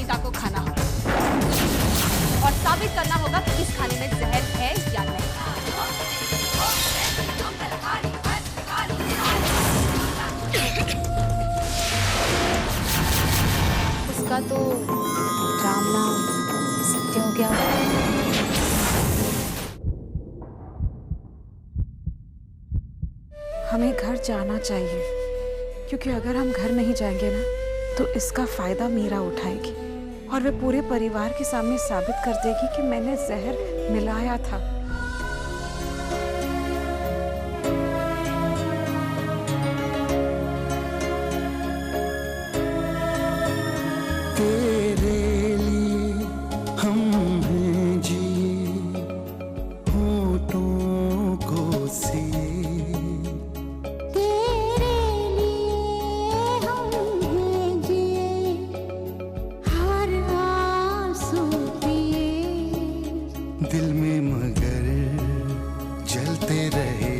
प्रोनीता को खाना होगा और साबित करना होगा कि इस खाने में जहर है या नहीं। उसका तो राम नाम सत्य हो गया। हमें घर जाना चाहिए, क्योंकि अगर हम घर नहीं जाएंगे ना तो इसका फायदा मीरा उठाएगी और वे पूरे परिवार के सामने साबित कर देगी कि मैंने जहर मिलाया था। तेरे लिए हम हैं जी, होठों को सिए। दिल में मगर जलते रहे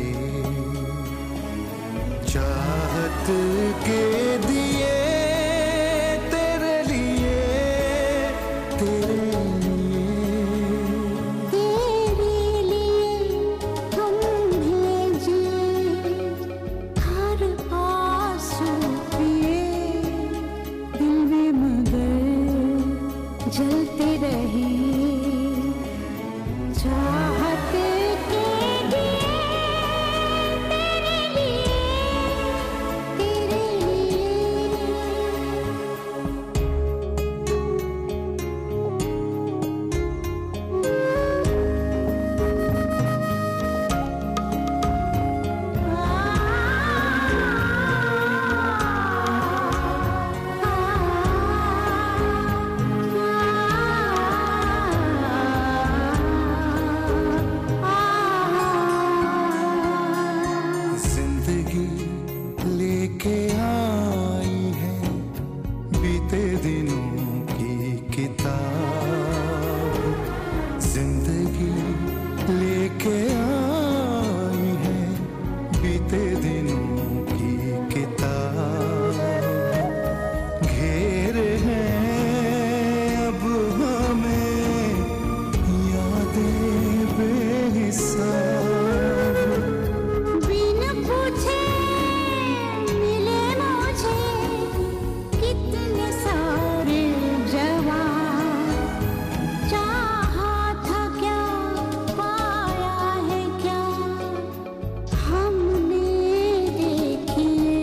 चाहत के दिए तेरे लिए, तेरे लिए हम हैं जी, हर आंसू पिए। दिल में मगर जलते रहे चाहत के दिए तेरे लिए, तेरे लिए। जिंदगी लेके आई है बीते दिनों की किताब। जिंदगी लेके आई है बीते दिनों की किताब। घेरे हैं अब हमें यादें बेहिसाब। बिन पूछे मिले मुझे कितने सारे जवाब। चाहा था क्या पाया है क्या हमने देखिए।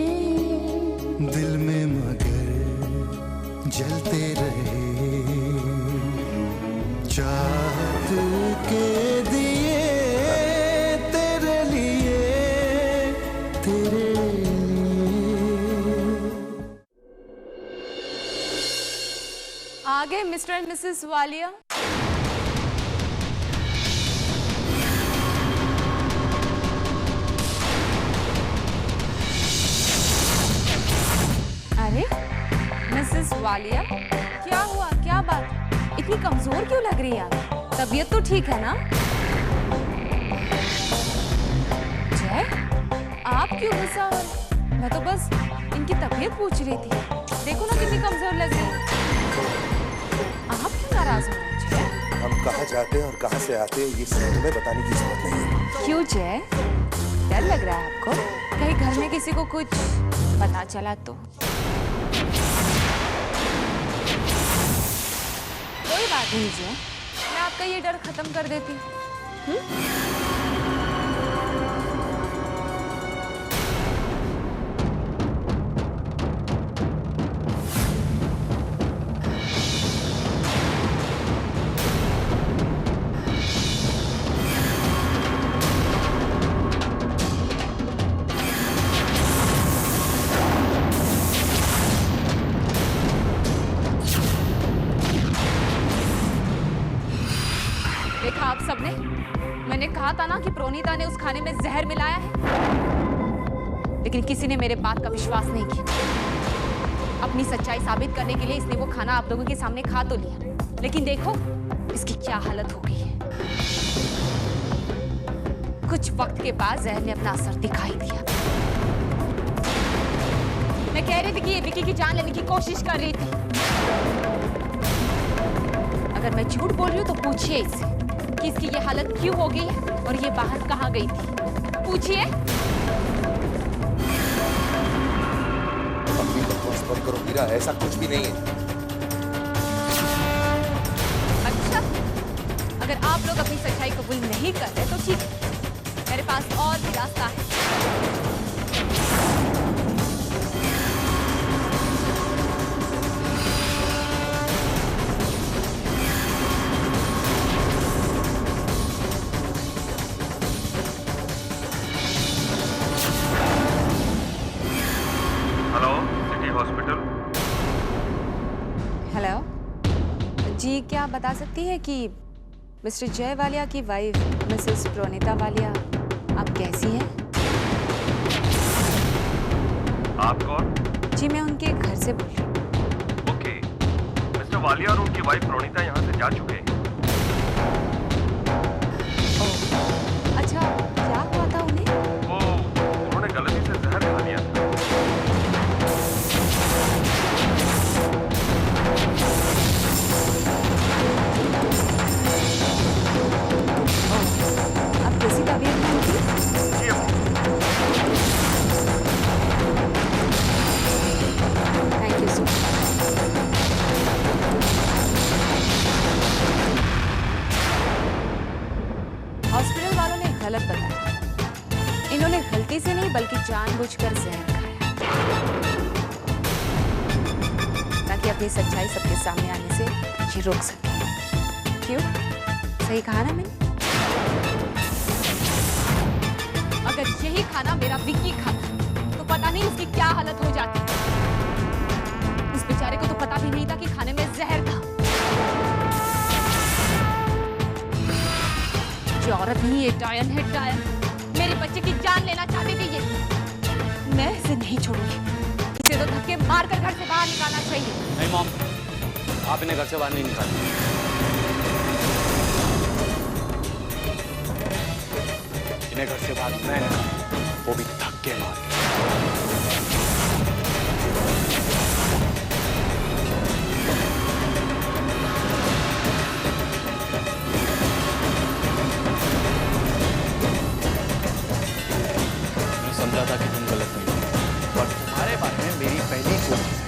दिल में मगर जलते रहे चाहत के दिए तेरे लिए, तेरे लिए। आ गए मिस्टर एंड मिसेस वालिया। अरे मिसेस वालिया, क्या हुआ, क्या बात, इतनी कमजोर क्यों लग रही है आप? तबीयत तो ठीक है ना? जय, आप क्यों गुस्सा हो रहे? मैं तो बस इनकी तबीयत पूछ रही थी। देखो ना कितनी कमजोर लग रही है। आप क्यों नाराज हो रहे हैं जय? हम कहाँ जाते हैं और कहाँ से आते हैं ये सब तुम्हें बताने की जरूरत नहीं है। क्यों जय, डर लग रहा है आपको? कहीं घर में किसी को कुछ पता चला तो? कोई बात नहीं जय, मैं आपका ये डर खत्म कर देती हूँ। देखा आप सबने, मैंने कहा था ना कि प्रोनीता ने उस खाने में जहर मिलाया है, लेकिन किसी ने मेरे बात का विश्वास नहीं किया। अपनी सच्चाई साबित करने के लिए इसने वो खाना आप लोगों के सामने खा तो लिया, लेकिन देखो इसकी क्या हालत हो गई है। कुछ वक्त के बाद जहर ने अपना असर दिखाई दिया। मैं कह रही थी कि ये विकी की जान लेने की कोशिश कर रही थी, अगर मैं झूठ बोल रही हूँ तो पूछिए इससे कि इसकी ये हालत क्यों हो गई है और ये बाहर कहाँ गई थी। पूछिए। अपनी बकवास बंद करो मीरा, ऐसा कुछ भी नहीं है। अच्छा, अगर आप लोग अपनी सच्चाई कबूल नहीं कर रहे तो ठीक है, मेरे पास और भी रास्ता है। Hello, city hospital. हेलो जी, क्या आप बता सकती है कि मिस्टर जय वालिया की वाइफ मिसेस प्रोनीता वालिया आप कैसी हैं? आप कौन? जी मैं उनके घर से बोल रही हूँ। ओके, मिस्टर वालिया और उनकी वाइफ प्रोनीता यहाँ से जा चुके हैं। अच्छा, क्या हुआ था उन्हें? उन्होंने गलती से जहर खा लिया था। अब कैसी तबीयत है उनकी? जी thank you so much. Hospital वालों ने गलत बताया। इन्होंने गलती से नहीं बल्कि जानबूझकर जहर खाया ताकि अपनी सच्चाई सबके सामने आने से ये रोक सके। क्यों? सही कहा ना मैंने? अगर यही खाना मेरा विक्की खाता तो पता नहीं उसकी क्या हालत हो जाती। उस बेचारे को तो पता भी नहीं था कि खाने में जहर था। ये औरत नहीं, ये डायन है, डायन। मेरे बच्चे की जान लेना चाहती थी ये। मैं इसे नहीं छोड़ूंगी। इसे तो धक्के मारकर घर से बाहर निकालना चाहिए। नहीं मॉम, आप इन्हें घर से बाहर नहीं निकालें। इन्हें घर से बाहर मैं निकालूं, वो भी धक्के मार के। मैं समझा था कि तुम गलत नहीं हो, पर तुम्हारे बारे में मेरी पहली सोच है।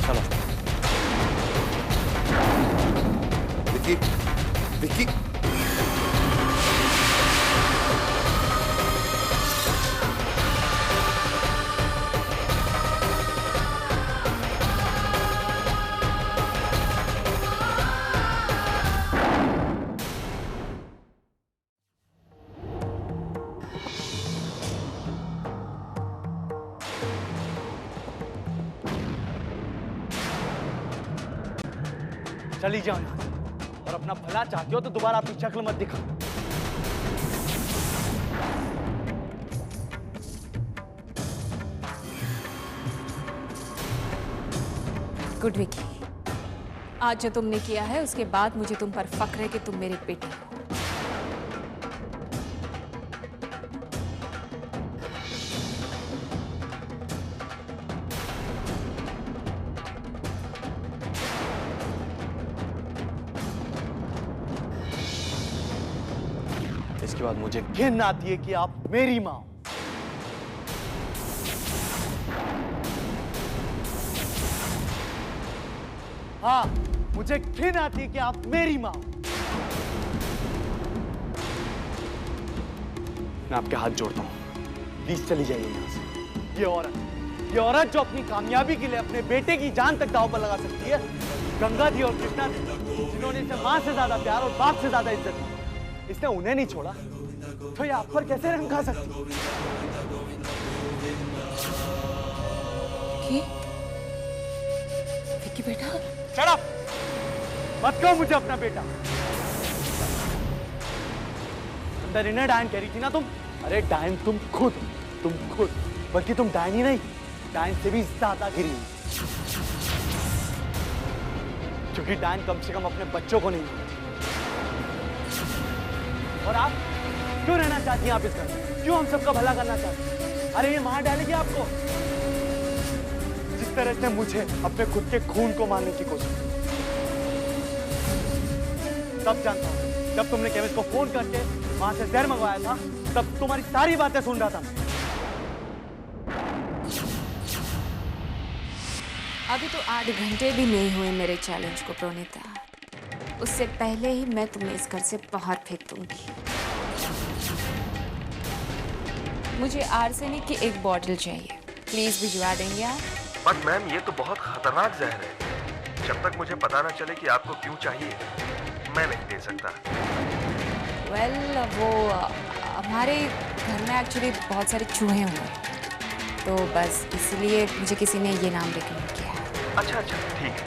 चलो विक्की, विक्की, चली जाओ यहाँ से। और अपना भला चाहती हो तो दोबारा अपनी शक्ल मत दिखा। गुड विकी, आज जो तुमने किया है उसके बाद मुझे तुम पर फक्र है कि तुम मेरे बेटे हो। इसके बाद मुझे घिन आती है कि आप मेरी मां हो। हाँ, मुझे घिन आती है कि आप मेरी मां हो। मैं आपके हाथ जोड़ता हूं, प्लीज चली जाइए यहां से। ये औरत जो अपनी कामयाबी के लिए अपने बेटे की जान तक दांव पर लगा सकती है, गंगा दी और कृष्णा दी, जिन्होंने इसे मां से ज्यादा प्यार और बाप से ज्यादा इज्जत दी, इसने उन्हें नहीं छोड़ा, तो ये आप पर कैसे रंग खा सकती है? विकी बेटा, Shut up! मत कहो मुझे अपना बेटा। अंदर इन्हें डायन कह रही थी ना तुम? अरे डायन तुम खुद, बल्कि तुम डायन ही नहीं, डायन से भी ज्यादा गिरी हुई। क्योंकि डायन कम से कम अपने बच्चों को नहीं मानती। और आप क्यों रहना चाहती हैं आप इस घर में? क्यों हम सबका भला करना चाहती हैं? अरे ये मार डालेगी आपको। किस तरह से मुझे अपने खुद के खून को मारने की कोशिश की। तब जानता हूँ जब तुमने केमिस्ट को फोन करके वहां से जहर मंगवाया था, तब तुम्हारी सारी बातें सुन रहा था मैं। अभी तो 8 घंटे भी नहीं हुए मेरे चैलेंज को प्रोनीता। उससे पहले ही मैं तुम्हें इस घर से बाहर फेंक दूंगी। मुझे आर्सेनिक की एक बॉटल चाहिए, प्लीज भिजवा देंगे आप? बट मैम ये तो बहुत खतरनाक जहर है। जब तक मुझे पता ना चले कि आपको क्यों चाहिए, मैं नहीं दे सकता। वेल, वो हमारे घर में एक्चुअली बहुत सारे चूहे हुए हैं, तो बस इसलिए मुझे किसी ने ये नाम रिकमेंड किया है। अच्छा ठीक है।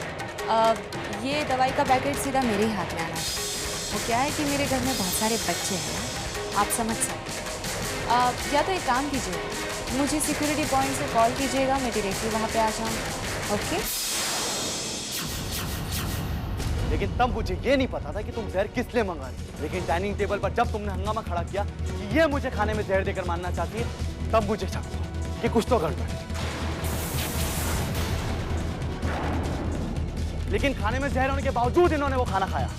ये दवाई का पैकेट सीधा मेरे ही हाथ में आना है। वो क्या है कि मेरे घर में बहुत सारे बच्चे हैं, आप समझ सकते हैं। या तो एक काम कीजिए, मुझे सिक्योरिटी पॉइंट से कॉल कीजिएगा, मैं डायरेक्टली वहाँ पे आ जाऊँ। ओके? लेकिन तब मुझे ये नहीं पता था कि तुम जहर किस लिए मंगा रही हो। लेकिन डाइनिंग टेबल पर जब तुमने हंगामा खड़ा किया कि ये मुझे खाने में जहर देकर मारना चाहती है, तब मुझे शक हुआ कि कुछ तो गड़बड़ है। लेकिन खाने में जहर होने के बावजूद इन्होंने वो खाना खाया।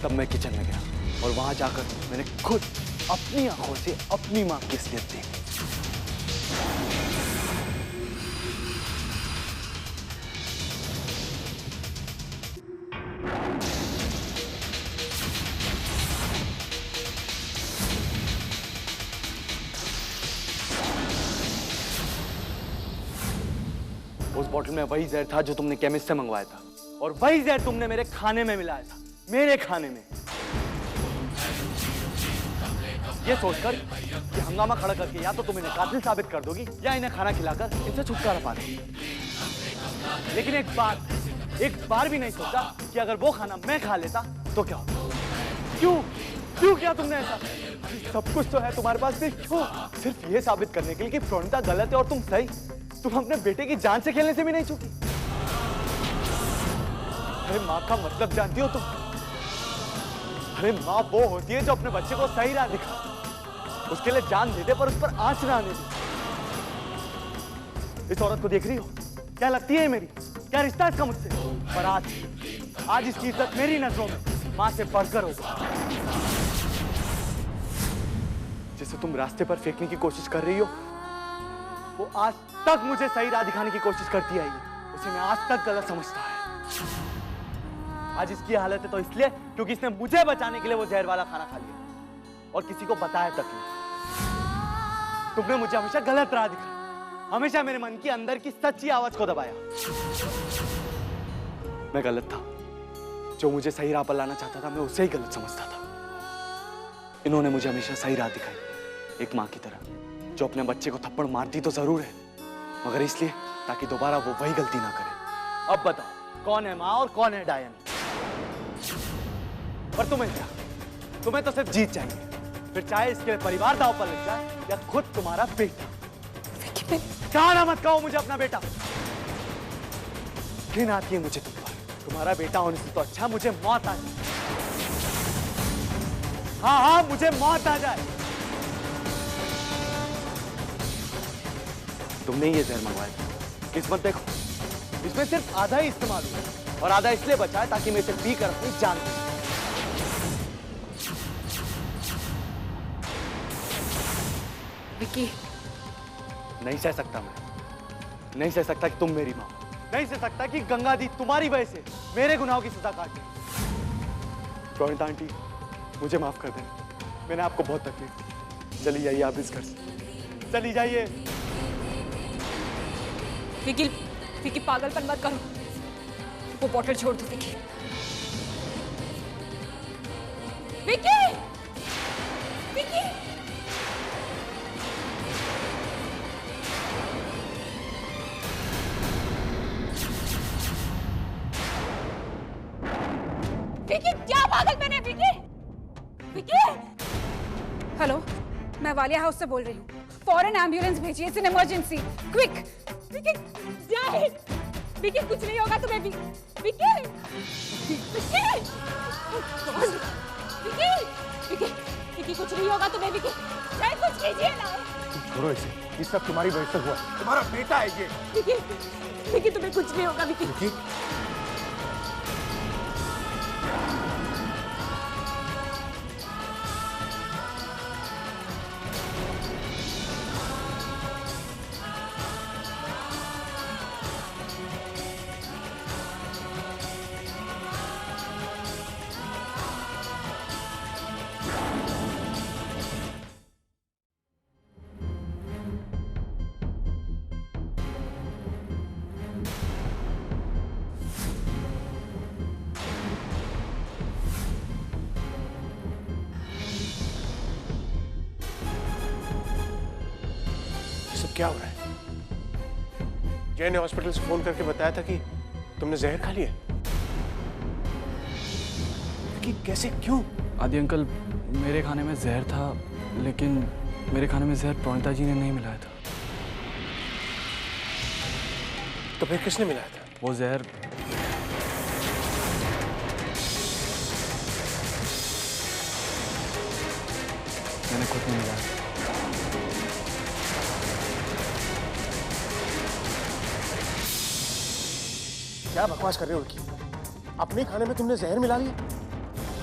तब मैं किचन में गया और वहां जाकर मैंने खुद अपनी आंखों से अपनी मां की असलियत देखी। उस बोतल में वही जहर था जो तुमने केमिस्ट से मंगवाया था, और वही जहर तुमने मेरे खाने में मिलाया था, मेरे खाने में। ये सोचकर कि हंगामा खड़ा करके या तो तुम इन्हें कातिल साबित कर दोगी या इन्हें खाना खिलाकर इनसे छुटकारा पा दोगी। लेकिन एक बार भी नहीं सोचा कि अगर वो खाना मैं खा लेता तो क्या होता। क्यों किया तुमने ऐसा? सब कुछ तो है तुम्हारे पास भी, क्यों? सिर्फ ये साबित करने के लिए कि प्रोनिता गलत है और तुम सही। तुम अपने बेटे की जान से खेलने से भी नहीं चूकी। अरे माँ का मतलब जानती हो तुम? अरे माँ वो होती है जो अपने बच्चे को सही राह दिखा, उसके लिए जान दे दे पर उस पर आंच ना आने दे। इस औरत को देख रही हो? क्या लगती है मेरी? क्या रिश्ता इसका मुझसे? पर आज इसकी इज्जत मेरी नजरों में माँ से बढ़कर होगी। जिसे तुम रास्ते पर फेंकने की कोशिश कर रही हो, वो आज तक मुझे सही राह दिखाने की कोशिश करती आई है। उसे मैं आज तक गलत समझता है। आज इसकी हालत है तो इसलिए क्योंकि इसने मुझे बचाने के लिए वो जहर वाला खाना खा लिया और किसी को बताया तक नहीं। तुमने मुझे हमेशा गलत राह दिखाई, हमेशा मेरे मन के अंदर की सच्ची आवाज को दबाया। मैं गलत था, जो मुझे सही राह पर लाना चाहता था मैं उसे ही गलत समझता था। इन्होंने मुझे हमेशा सही राह दिखाई, एक माँ की तरह जो अपने बच्चे को थप्पड़ मारती तो जरूर है, मगर इसलिए ताकि दोबारा वो वही गलती ना करे। अब बताओ कौन है माँ और कौन है डायन? पर तुम्हें क्या? तुम्हें तो सिर्फ जीत चाहिए, फिर चाहे इसके परिवार दांव पर लग जाए या खुद तुम्हारा बेटा। क्या ना मत कहो मुझे अपना बेटा। घिन आती है मुझे तुम पर। तुम्हारा बेटा होने से तो अच्छा मुझे मौत आ जाए। हाँ मुझे मौत आ जाए। तुमने ये जहर मंगवाया था। किस्मत देखो, इसमें सिर्फ आधा ही इस्तेमाल हुआ और आधा इसलिए बचा है ताकि मैं इसे पीकर अपनी जान दूं। विकी, नहीं सह सकता मैं, नहीं सह सकता कि तुम मेरी मां, नहीं सह सकता कि गंगा दी तुम्हारी वजह से मेरे गुनाहों की सजा काटे। प्रोनिता आंटी, मुझे माफ कर देना, मैंने आपको बहुत तकलीफ दी। चली जाइए आप इस घर से, चली जाइए। विकी पागलपन मत करो, वो बॉटल छोड़ दो। विकी, विकी, विकी, विकी, क्या पागलपन है? विकी, विकी। हेलो, मैं वालिया हाउस से बोल रही हूँ। फौरन एम्बुलेंस भेजिए, it's an emergency, quick. Vicky, Zahid, Vicky कुछ नहीं होगा तुम्हें। विकी, विकी, विकी, विकी, विकी, विकी कुछ नहीं होगा तुम्हें, विकी नहीं, कुछ कीजिए ना। छोड़ो इसे, ये सब तुम्हारी वजह से हुआ है। तुम्हारा बेटा है ये। विकी, विकी तुम्हें कुछ नहीं होगा विकी। विकी, सब क्या हो रहा है? जय ने हॉस्पिटल से फोन करके बताया था कि तुमने जहर खा लिया। कि कैसे, क्यों? आदि अंकल, मेरे खाने में जहर था, लेकिन मेरे खाने में जहर प्रणीता जी ने नहीं मिलाया था। तो फिर किसने मिलाया था? वो जहर मैंने खुद नहीं मिलाया। क्या बकवास कर रहे हो लड़की? अपने खाने में तुमने जहर मिला लिया?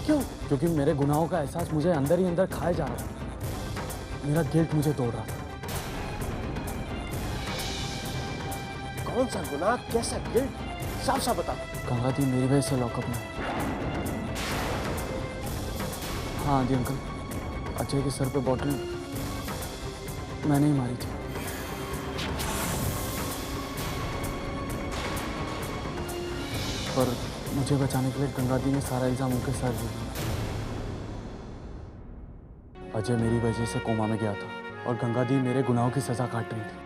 क्यों? क्योंकि मेरे गुनाहों का एहसास मुझे अंदर ही अंदर खाए जा रहा था। मेरा गिल्ट मुझे तोड़ रहा था। कौन सा गुनाह, कैसा गिल्ट? साफ साफ बता। गंगा दी मेरी वजह से लॉकअप में। हाँ आदि अंकल, अजय के सर पे बॉटल मैंने ही मारी थी। पर मुझे बचाने के लिए गंगा दी ने सारा इल्जाम उनके सर ले लिया। अजय मेरी वजह से कोमा में गया था और गंगा दी मेरे गुनाहों की सजा काट रही थी।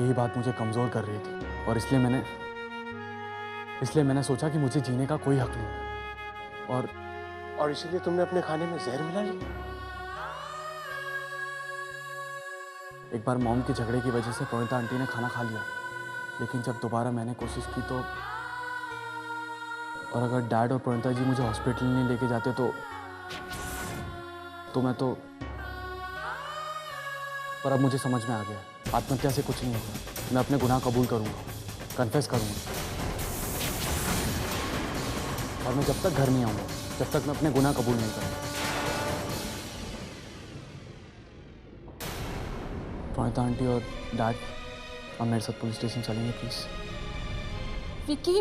यही बात मुझे कमजोर कर रही थी और इसलिए मैंने सोचा कि मुझे जीने का कोई हक नहीं। और इसीलिए तुमने अपने खाने में जहर मिला लिया? एक बार मॉम के झगड़े की वजह से प्रणीता आंटी ने खाना खा लिया, लेकिन जब दोबारा मैंने कोशिश की तो, और अगर डैड और प्रणीता जी मुझे हॉस्पिटल नहीं लेके जाते तो मैं तो, पर अब मुझे समझ में आ गया, आत्महत्या से कुछ नहीं होगा। मैं अपने गुनाह कबूल करूंगा, कन्फेस करूंगा, और मैं जब तक घर नहीं आऊंगा, जब तक मैं अपने गुनाह कबूल नहीं करूंगा। प्रणीता आंटी और डैड, आप मेरे साथ पुलिस स्टेशन चलेंगे प्लीज? विकी,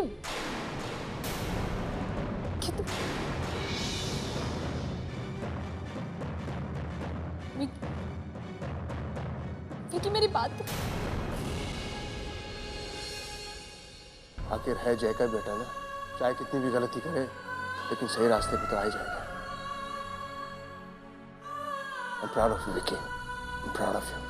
विकी मेरी बात। आखिर है जय का बेटा ना, चाहे कितनी भी गलती करे लेकिन सही रास्ते पे तो आ ही जाएगा। I'm proud of you, Vicky. I'm proud of you.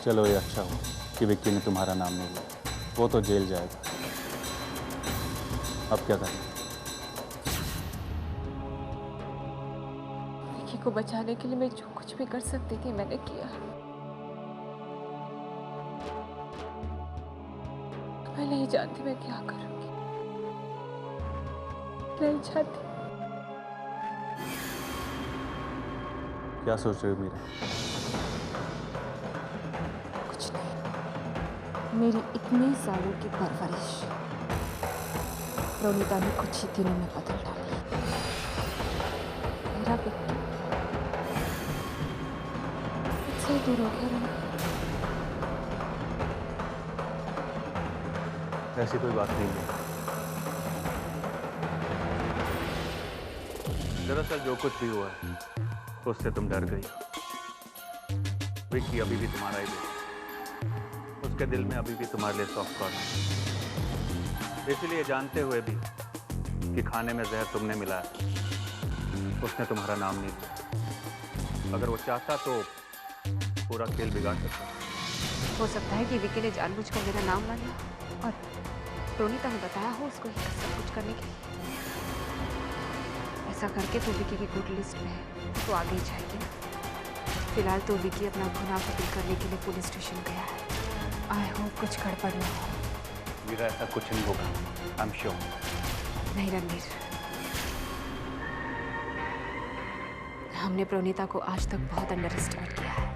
चलो ये अच्छा हो कि विक्की ने तुम्हारा नाम नहीं लिया, वो तो जेल जाएगा। अब क्या करें? विकी को बचाने के लिए मैं जो कुछ भी कर सकती थी मैंने किया। मैं नहीं जानती मैं क्या करूंगी, नहीं जानती। क्या सोच रहे हो मीरा? मेरी इतने सालों की परवरिश प्रणीता ने कुछ ही दिनों में बदल डाली। मेरा बेटा मुझसे दूर हो गया ना। ऐसी कोई बात नहीं है। दरअसल जो कुछ भी हुआ है उससे तुम डर गई। विक्की अभी भी तुम्हारा ही बेटा, उसके दिल में अभी भी तुम्हारे लिए सॉफ्ट कॉर्नर है। इसलिए जानते हुए भी कि खाने में जहर तुमने मिलाया, उसने तुम्हारा नाम नहीं लिया। अगर वो चाहता तो पूरा खेल बिगाड़ सकता। हो सकता है कि विकी ने जानबूझकर मेरा नाम ला लिया और प्रणीता ने बताया हो उसको ये सब कुछ करने के लिए। ऐसा करके तो विकी की गुड लिस्ट में है, तो आगे ही जाएगी ना। फिलहाल तो विकी अपना गुनाह कबूल करने के लिए पुलिस स्टेशन गया है। आई होप कुछ गड़बड़ ना हो। वीरा, ऐसा कुछ नहीं होगा, आई एम श्योर। नहीं रणवीर, हमने प्रोनीता को आज तक बहुत अंडर एस्टिमेट किया है।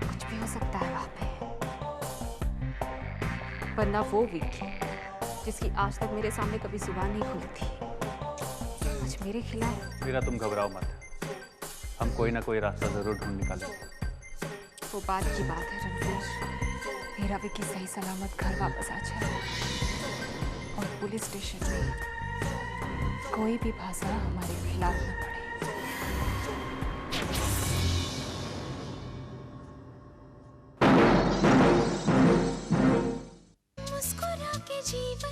कुछ भी हो सकता है वहां पे, वरना वो विकी जिसकी आज तक मेरे सामने कभी जुबान नहीं खुली थी, आज मेरे खिलाफ। वीरा, तुम घबराओ मत, हम कोई ना कोई रास्ता जरूर ढूंढ निकालेंगे। वो बात की बात है रणवीर, मेरा विकी सही सलामत घर वापस आ जाए और पुलिस स्टेशन में कोई भी भाषा हमारे खिलाफ न पड़े। मुस्कुरा के जीवन